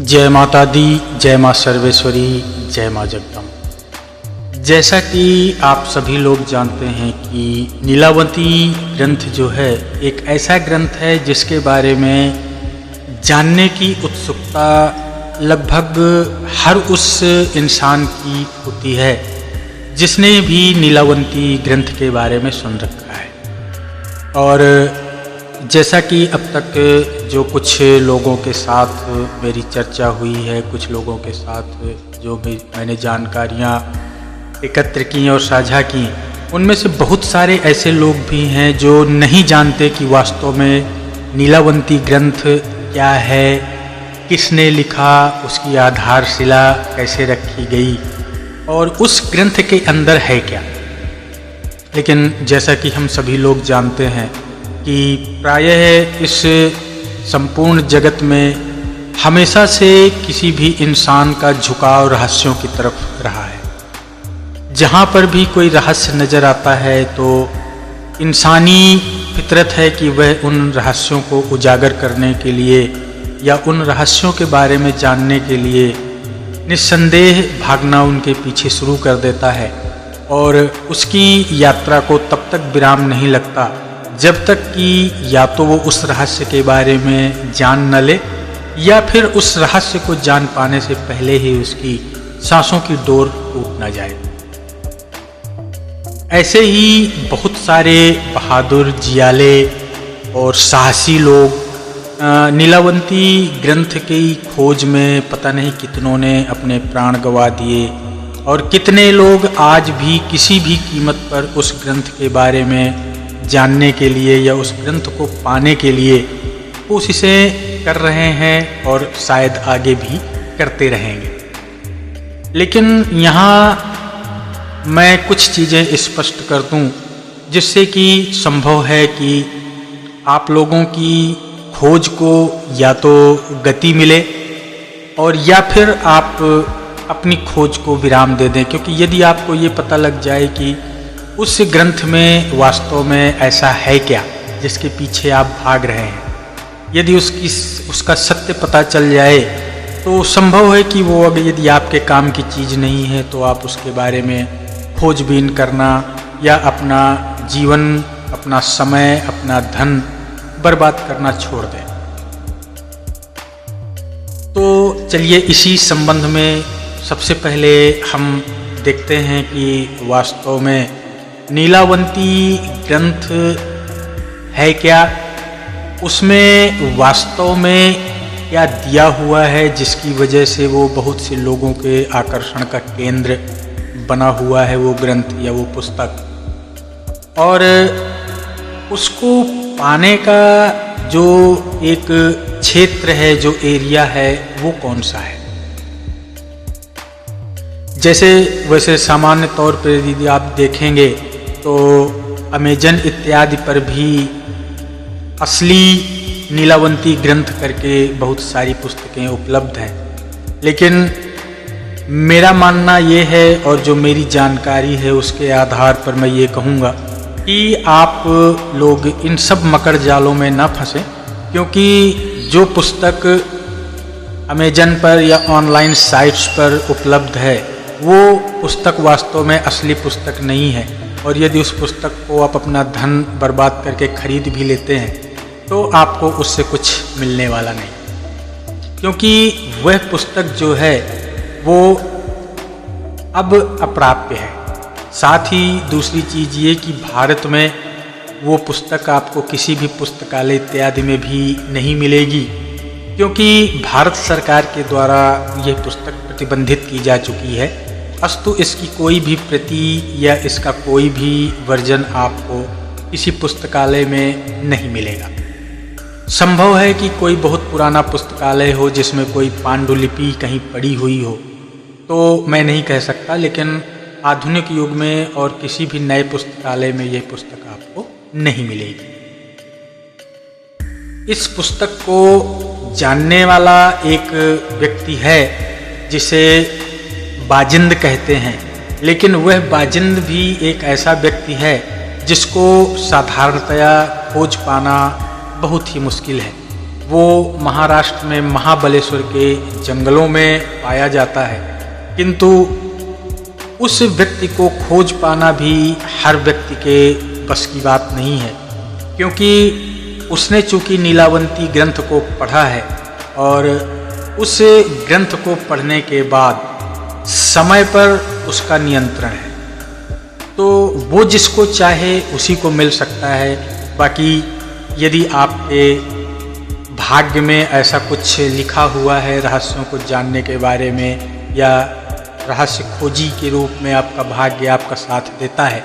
जय माता दी, जय माँ सर्वेश्वरी, जय माँ जगदम्ब। जैसा कि आप सभी लोग जानते हैं कि नीलावती ग्रंथ जो है एक ऐसा ग्रंथ है जिसके बारे में जानने की उत्सुकता लगभग हर उस इंसान की होती है जिसने भी नीलावती ग्रंथ के बारे में सुन रखा है। और जैसा कि अब तक जो कुछ लोगों के साथ मेरी चर्चा हुई है, कुछ लोगों के साथ जो भी मैंने जानकारियाँ एकत्र की और साझा की, उनमें से बहुत सारे ऐसे लोग भी हैं जो नहीं जानते कि वास्तव में नीलावती ग्रंथ क्या है, किसने लिखा, उसकी आधारशिला कैसे रखी गई और उस ग्रंथ के अंदर है क्या। लेकिन जैसा कि हम सभी लोग जानते हैं कि प्रायः इस संपूर्ण जगत में हमेशा से किसी भी इंसान का झुकाव रहस्यों की तरफ रहा है। जहाँ पर भी कोई रहस्य नज़र आता है तो इंसानी फितरत है कि वह उन रहस्यों को उजागर करने के लिए या उन रहस्यों के बारे में जानने के लिए निस्संदेह भागना उनके पीछे शुरू कर देता है। और उसकी यात्रा को तब तक विराम नहीं लगता जब तक कि या तो वो उस रहस्य के बारे में जान न ले या फिर उस रहस्य को जान पाने से पहले ही उसकी सांसों की डोर टूट न जाए। ऐसे ही बहुत सारे बहादुर, जियाले और साहसी लोग नीलावती ग्रंथ की खोज में पता नहीं कितनों ने अपने प्राण गंवा दिए और कितने लोग आज भी किसी भी कीमत पर उस ग्रंथ के बारे में जानने के लिए या उस ग्रंथ को पाने के लिए कोशिशें कर रहे हैं और शायद आगे भी करते रहेंगे। लेकिन यहाँ मैं कुछ चीज़ें स्पष्ट कर दूं जिससे कि संभव है कि आप लोगों की खोज को या तो गति मिले और या फिर आप अपनी खोज को विराम दे दें। क्योंकि यदि आपको ये पता लग जाए कि उस ग्रंथ में वास्तव में ऐसा है क्या जिसके पीछे आप भाग रहे हैं, यदि उसका सत्य पता चल जाए तो संभव है कि वो अगर यदि आपके काम की चीज़ नहीं है तो आप उसके बारे में खोजबीन करना या अपना जीवन, अपना समय, अपना धन बर्बाद करना छोड़ दें। तो चलिए इसी संबंध में सबसे पहले हम देखते हैं कि वास्तव में नीलावती ग्रंथ है क्या, उसमें वास्तव में क्या दिया हुआ है जिसकी वजह से वो बहुत से लोगों के आकर्षण का केंद्र बना हुआ है वो ग्रंथ या वो पुस्तक, और उसको पाने का जो एक क्षेत्र है, जो एरिया है, वो कौन सा है। वैसे सामान्य तौर पर यदि आप देखेंगे तो अमेजन इत्यादि पर भी असली नीलावती ग्रंथ करके बहुत सारी पुस्तकें उपलब्ध हैं। लेकिन मेरा मानना ये है और जो मेरी जानकारी है उसके आधार पर मैं ये कहूँगा कि आप लोग इन सब मकर जालों में न फंसें। क्योंकि जो पुस्तक अमेजन पर या ऑनलाइन साइट्स पर उपलब्ध है वो पुस्तक वास्तव में असली पुस्तक नहीं है। और यदि उस पुस्तक को आप अपना धन बर्बाद करके खरीद भी लेते हैं तो आपको उससे कुछ मिलने वाला नहीं। क्योंकि वह पुस्तक जो है वो अब अप्राप्य है। साथ ही दूसरी चीज़ ये कि भारत में वो पुस्तक आपको किसी भी पुस्तकालय इत्यादि में भी नहीं मिलेगी, क्योंकि भारत सरकार के द्वारा यह पुस्तक प्रतिबंधित की जा चुकी है। अस्तु इसकी कोई भी प्रति या इसका कोई भी वर्जन आपको किसी पुस्तकालय में नहीं मिलेगा। संभव है कि कोई बहुत पुराना पुस्तकालय हो जिसमें कोई पांडुलिपि कहीं पड़ी हुई हो, तो मैं नहीं कह सकता। लेकिन आधुनिक युग में और किसी भी नए पुस्तकालय में यह पुस्तक आपको नहीं मिलेगी। इस पुस्तक को जानने वाला एक व्यक्ति है जिसे बाजिंद कहते हैं। लेकिन वह बाजिंद भी एक ऐसा व्यक्ति है जिसको साधारणतया खोज पाना बहुत ही मुश्किल है। वो महाराष्ट्र में महाबलेश्वर के जंगलों में पाया जाता है, किंतु उस व्यक्ति को खोज पाना भी हर व्यक्ति के बस की बात नहीं है, क्योंकि उसने चूंकि नीलावंती ग्रंथ को पढ़ा है और उस ग्रंथ को पढ़ने के बाद समय पर उसका नियंत्रण है, तो वो जिसको चाहे उसी को मिल सकता है। बाकी यदि आपके भाग्य में ऐसा कुछ लिखा हुआ है रहस्यों को जानने के बारे में, या रहस्य खोजी के रूप में आपका भाग्य आपका साथ देता है,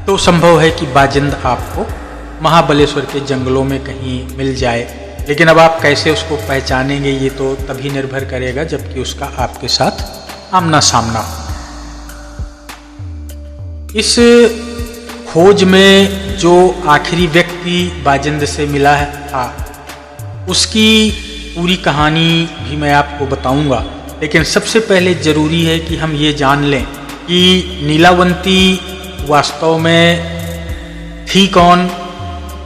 तो संभव है कि बाजिंद आपको महाबलेश्वर के जंगलों में कहीं मिल जाए। लेकिन अब आप कैसे उसको पहचानेंगे ये तो तभी निर्भर करेगा जबकि उसका आपके साथ आमना सामना हो। इस खोज में जो आखिरी व्यक्ति बाजिंद से मिला था उसकी पूरी कहानी भी मैं आपको बताऊंगा, लेकिन सबसे पहले ज़रूरी है कि हम ये जान लें कि नीलावंती वास्तव में थी कौन,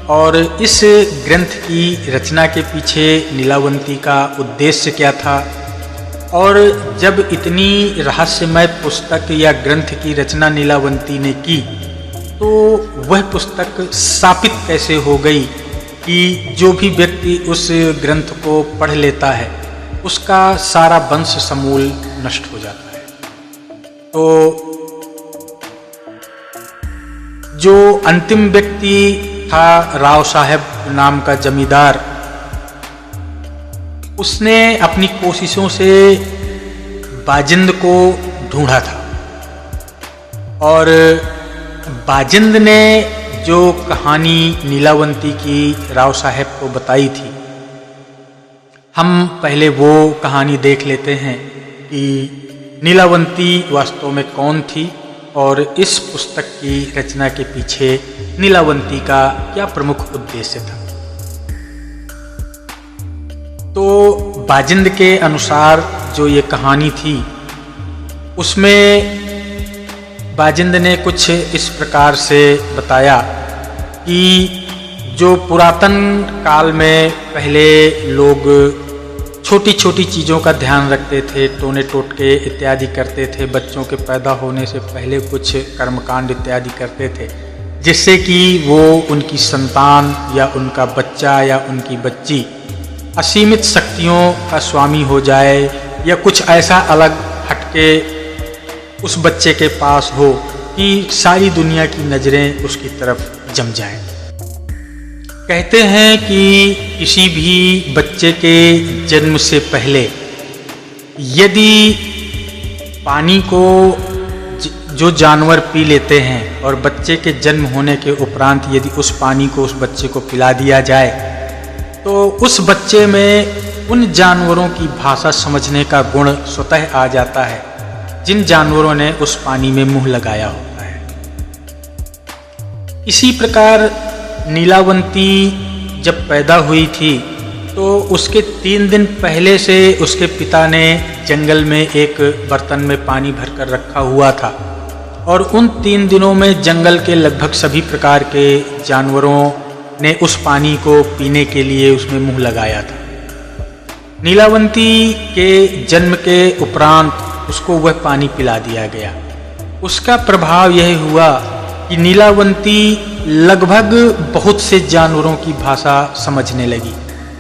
और इस ग्रंथ की रचना के पीछे नीलावंती का उद्देश्य क्या था, और जब इतनी रहस्यमय पुस्तक या ग्रंथ की रचना नीलावंती ने की तो वह पुस्तक स्थापित कैसे हो गई कि जो भी व्यक्ति उस ग्रंथ को पढ़ लेता है उसका सारा वंश समूल नष्ट हो जाता है। तो जो अंतिम व्यक्ति था राव साहब नाम का जमींदार, उसने अपनी कोशिशों से बाजिंद को ढूंढा था, और बाजिंद ने जो कहानी नीलावंती की राव साहब को बताई थी, हम पहले वो कहानी देख लेते हैं कि नीलावंती वास्तव में कौन थी और इस पुस्तक की रचना के पीछे नीलावंती का क्या प्रमुख उद्देश्य था। तो बाजिंद के अनुसार जो ये कहानी थी उसमें बाजिंद ने कुछ इस प्रकार से बताया कि जो पुरातन काल में पहले लोग छोटी छोटी चीज़ों का ध्यान रखते थे, टोने टोटके इत्यादि करते थे, बच्चों के पैदा होने से पहले कुछ कर्मकांड इत्यादि करते थे, जिससे कि वो उनकी संतान या उनका बच्चा या उनकी बच्ची असीमित शक्तियों का स्वामी हो जाए, या कुछ ऐसा अलग हटके उस बच्चे के पास हो कि सारी दुनिया की नज़रें उसकी तरफ जम जाएं। कहते हैं कि किसी भी बच्चे के जन्म से पहले यदि पानी को जो जानवर पी लेते हैं और बच्चे के जन्म होने के उपरांत यदि उस पानी को उस बच्चे को पिला दिया जाए तो उस बच्चे में उन जानवरों की भाषा समझने का गुण स्वतः आ जाता है जिन जानवरों ने उस पानी में मुंह लगाया होता है। इसी प्रकार नीलावंती जब पैदा हुई थी तो उसके 3 दिन पहले से उसके पिता ने जंगल में एक बर्तन में पानी भरकर रखा हुआ था, और उन 3 दिनों में जंगल के लगभग सभी प्रकार के जानवरों ने उस पानी को पीने के लिए उसमें मुंह लगाया था। नीलावंती के जन्म के उपरांत उसको वह पानी पिला दिया गया। उसका प्रभाव यह हुआ कि नीलावंती लगभग बहुत से जानवरों की भाषा समझने लगी,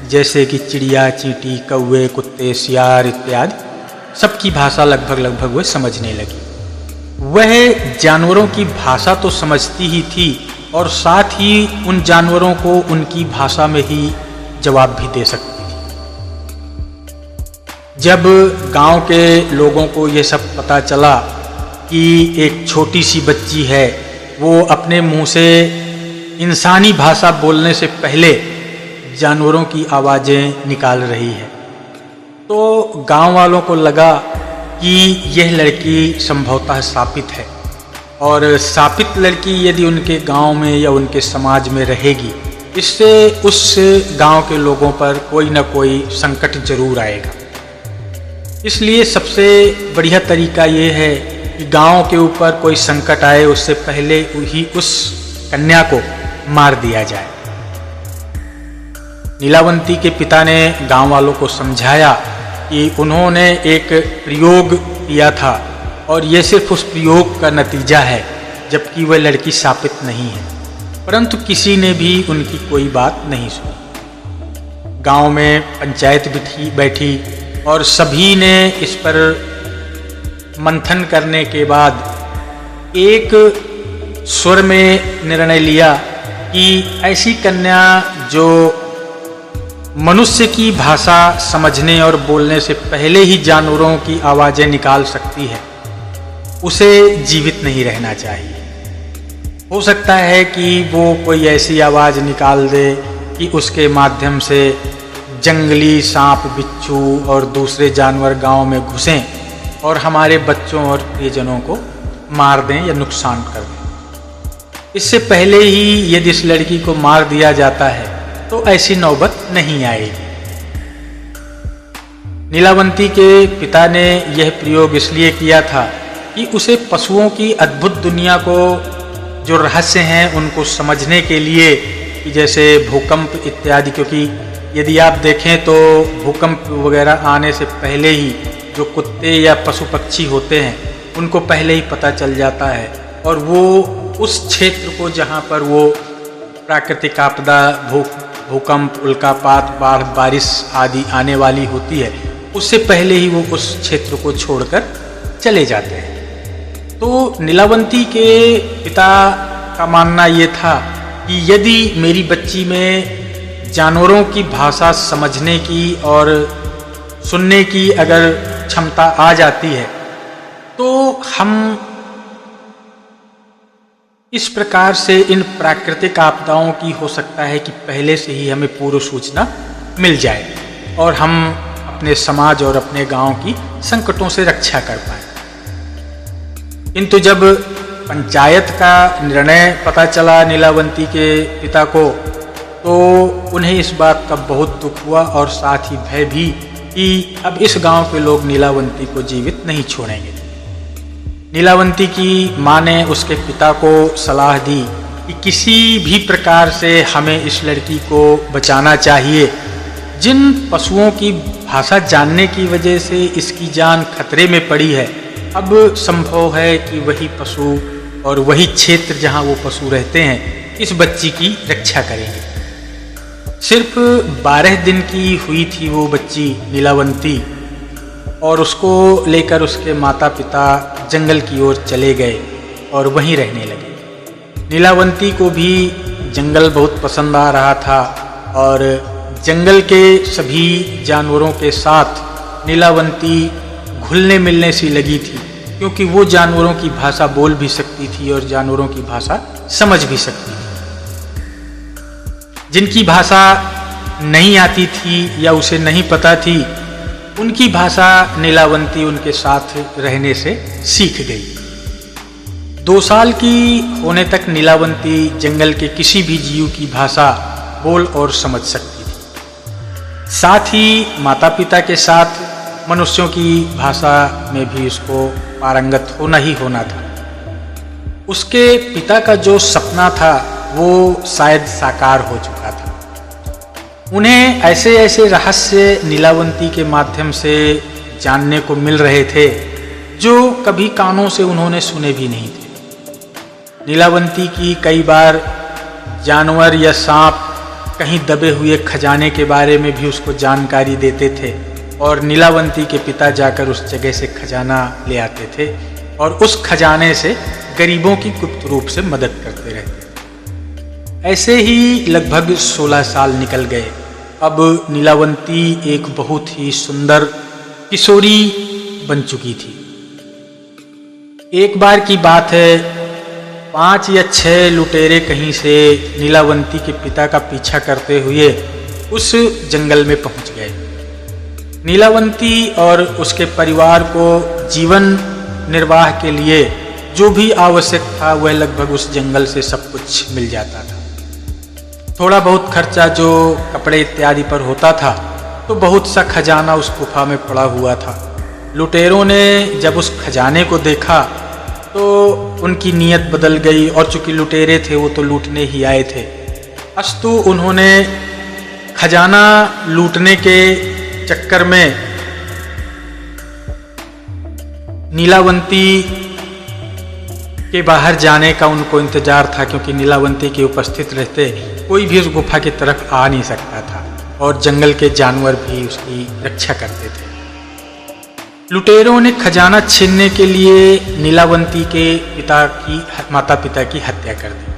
जैसे कि चिड़िया, चींटी, कौवे, कुत्ते, सियार इत्यादि सबकी भाषा लगभग वह समझने लगी। वह जानवरों की भाषा तो समझती ही थी और साथ ही उन जानवरों को उनकी भाषा में ही जवाब भी दे सकती थी। जब गांव के लोगों को ये सब पता चला कि एक छोटी सी बच्ची है, वो अपने मुंह से इंसानी भाषा बोलने से पहले जानवरों की आवाज़ें निकाल रही है, तो गांव वालों को लगा कि यह लड़की संभवतः शापित है, और शापित लड़की यदि उनके गांव में या उनके समाज में रहेगी, इससे उस गांव के लोगों पर कोई न कोई संकट जरूर आएगा। इसलिए सबसे बढ़िया तरीका ये है कि गांव के ऊपर कोई संकट आए उससे पहले ही उस कन्या को मार दिया जाए। नीलावंती के पिता ने गांव वालों को समझाया कि उन्होंने एक प्रयोग किया था और ये सिर्फ उस प्रयोग का नतीजा है, जबकि वह लड़की शापित नहीं है। परंतु किसी ने भी उनकी कोई बात नहीं सुनी। गांव में पंचायत बैठी और सभी ने इस पर मंथन करने के बाद एक स्वर में निर्णय लिया कि ऐसी कन्या जो मनुष्य की भाषा समझने और बोलने से पहले ही जानवरों की आवाज़ें निकाल सकती है, उसे जीवित नहीं रहना चाहिए। हो सकता है कि वो कोई ऐसी आवाज़ निकाल दे कि उसके माध्यम से जंगली सांप, बिच्छू और दूसरे जानवर गांव में घुसें और हमारे बच्चों और प्रियजनों को मार दें या नुकसान कर दें। इससे पहले ही यदि इस लड़की को मार दिया जाता है तो ऐसी नौबत नहीं आएगी। नीलावंती के पिता ने यह प्रयोग इसलिए किया था कि उसे पशुओं की अद्भुत दुनिया को, जो रहस्य हैं, उनको समझने के लिए, कि जैसे भूकंप इत्यादि, क्योंकि यदि आप देखें तो भूकंप वगैरह आने से पहले ही जो कुत्ते या पशु पक्षी होते हैं उनको पहले ही पता चल जाता है और वो उस क्षेत्र को जहाँ पर वो प्राकृतिक आपदा, भूकंप, उल्कापात, बाढ़, बारिश आदि आने वाली होती है, उससे पहले ही वो उस क्षेत्र को छोड़कर चले जाते हैं। तो नीलावंती के पिता का मानना ये था कि यदि मेरी बच्ची में जानवरों की भाषा समझने की और सुनने की अगर क्षमता आ जाती है तो हम इस प्रकार से इन प्राकृतिक आपदाओं की हो सकता है कि पहले से ही हमें पूर्व सूचना मिल जाए और हम अपने समाज और अपने गांव की संकटों से रक्षा कर पाए। किंतु जब पंचायत का निर्णय पता चला नीलावंती के पिता को, तो उन्हें इस बात का बहुत दुख हुआ और साथ ही भय भी कि अब इस गांव के लोग नीलावंती को जीवित नहीं छोड़ेंगे। नीलावंती की माँ ने उसके पिता को सलाह दी कि किसी भी प्रकार से हमें इस लड़की को बचाना चाहिए। जिन पशुओं की भाषा जानने की वजह से इसकी जान खतरे में पड़ी है, अब संभव है कि वही पशु और वही क्षेत्र जहाँ वो पशु रहते हैं इस बच्ची की रक्षा करेंगे। सिर्फ 12 दिन की हुई थी वो बच्ची नीलावंती, और उसको लेकर उसके माता पिता जंगल की ओर चले गए और वहीं रहने लगे। नीलावंती को भी जंगल बहुत पसंद आ रहा था और जंगल के सभी जानवरों के साथ नीलावंती घुलने मिलने सी लगी थी, क्योंकि वो जानवरों की भाषा बोल भी सकती थी और जानवरों की भाषा समझ भी सकती थी। जिनकी भाषा नहीं आती थी या उसे नहीं पता थी, उनकी भाषा नीलावंती उनके साथ रहने से सीख गई। 2 साल की होने तक नीलावंती जंगल के किसी भी जीव की भाषा बोल और समझ सकती थी। साथ ही माता पिता के साथ मनुष्यों की भाषा में भी उसको पारंगत होना ही होना था। उसके पिता का जो सपना था वो शायद साकार हो चुका था। उन्हें ऐसे ऐसे रहस्य नीलावंती के माध्यम से जानने को मिल रहे थे जो कभी कानों से उन्होंने सुने भी नहीं थे। नीलावंती की कई बार जानवर या सांप कहीं दबे हुए खजाने के बारे में भी उसको जानकारी देते थे और नीलावंती के पिता जाकर उस जगह से खजाना ले आते थे और उस खजाने से गरीबों की गुप्त रूप से मदद करते रहते। ऐसे ही लगभग 16 साल निकल गए। अब नीलावंती एक बहुत ही सुंदर किशोरी बन चुकी थी। एक बार की बात है, 5 या 6 लुटेरे कहीं से नीलावंती के पिता का पीछा करते हुए उस जंगल में पहुंच गए। नीलावंती और उसके परिवार को जीवन निर्वाह के लिए जो भी आवश्यक था वह लगभग उस जंगल से सब कुछ मिल जाता था। थोड़ा बहुत खर्चा जो कपड़े इत्यादि पर होता था, तो बहुत सा खजाना उस गुफा में पड़ा हुआ था। लुटेरों ने जब उस खजाने को देखा तो उनकी नीयत बदल गई और चूंकि लुटेरे थे वो तो लूटने ही आए थे, अस्तु उन्होंने खजाना लूटने के चक्कर में नीलावंती के बाहर जाने का उनको इंतजार था, क्योंकि नीलावंती के उपस्थित रहते कोई भी उस गुफा की तरफ आ नहीं सकता था और जंगल के जानवर भी उसकी रक्षा करते थे। लुटेरों ने खजाना छीनने के लिए नीलावंती के माता पिता की हत्या कर दी।